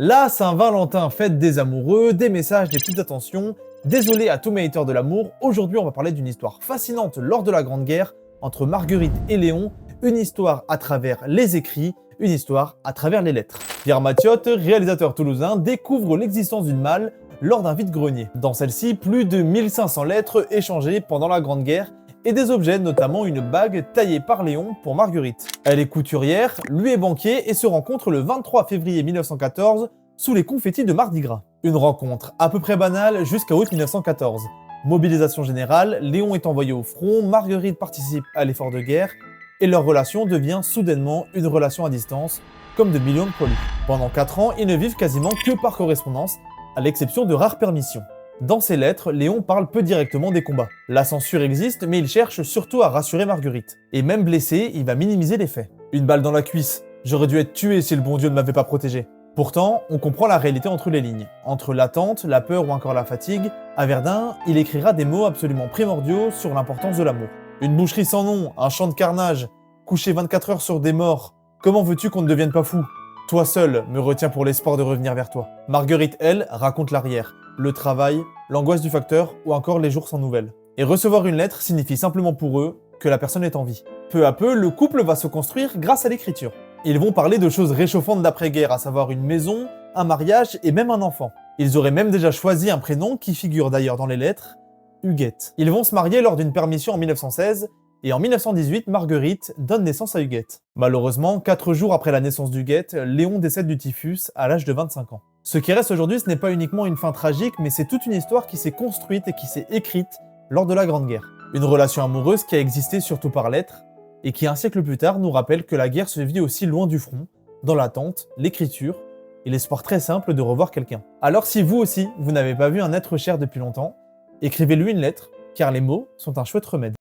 La Saint-Valentin, fête des amoureux, des messages, des petites attentions. Désolé à tous mes haters de l'amour, aujourd'hui on va parler d'une histoire fascinante lors de la Grande Guerre entre Marguerite et Léon, une histoire à travers les écrits, une histoire à travers les lettres. Pierre Mathiote, réalisateur toulousain, découvre l'existence d'une malle lors d'un vide-grenier. Dans celle-ci, plus de 1500 lettres échangées pendant la Grande Guerre et des objets, notamment une bague taillée par Léon pour Marguerite. Elle est couturière, lui est banquier et se rencontrent le 23 février 1914 sous les confettis de Mardi Gras. Une rencontre à peu près banale jusqu'à août 1914. Mobilisation générale, Léon est envoyé au front, Marguerite participe à l'effort de guerre et leur relation devient soudainement une relation à distance, comme de millions de poilus. Pendant 4 ans, ils ne vivent quasiment que par correspondance, à l'exception de rares permissions. Dans ses lettres, Léon parle peu directement des combats. La censure existe, mais il cherche surtout à rassurer Marguerite. Et même blessé, il va minimiser les faits. Une balle dans la cuisse. J'aurais dû être tué si le bon Dieu ne m'avait pas protégé. Pourtant, on comprend la réalité entre les lignes. Entre l'attente, la peur ou encore la fatigue, à Verdun, il écrira des mots absolument primordiaux sur l'importance de l'amour. Une boucherie sans nom, un champ de carnage, coucher 24 heures sur des morts. Comment veux-tu qu'on ne devienne pas fou? Toi seul me retiens pour l'espoir de revenir vers toi. Marguerite, elle, raconte l'arrière. Le travail, l'angoisse du facteur ou encore les jours sans nouvelles. Et recevoir une lettre signifie simplement pour eux que la personne est en vie. Peu à peu, le couple va se construire grâce à l'écriture. Ils vont parler de choses réchauffantes d'après-guerre, à savoir une maison, un mariage et même un enfant. Ils auraient même déjà choisi un prénom qui figure d'ailleurs dans les lettres, Huguette. Ils vont se marier lors d'une permission en 1916 et en 1918, Marguerite donne naissance à Huguette. Malheureusement, 4 jours après la naissance d'Huguette, Léon décède du typhus à l'âge de 25 ans. Ce qui reste aujourd'hui, ce n'est pas uniquement une fin tragique, mais c'est toute une histoire qui s'est construite et qui s'est écrite lors de la Grande Guerre. Une relation amoureuse qui a existé surtout par lettres, et qui un siècle plus tard nous rappelle que la guerre se vit aussi loin du front, dans l'attente, l'écriture, et l'espoir très simple de revoir quelqu'un. Alors si vous aussi, vous n'avez pas vu un être cher depuis longtemps, écrivez-lui une lettre, car les mots sont un chouette remède.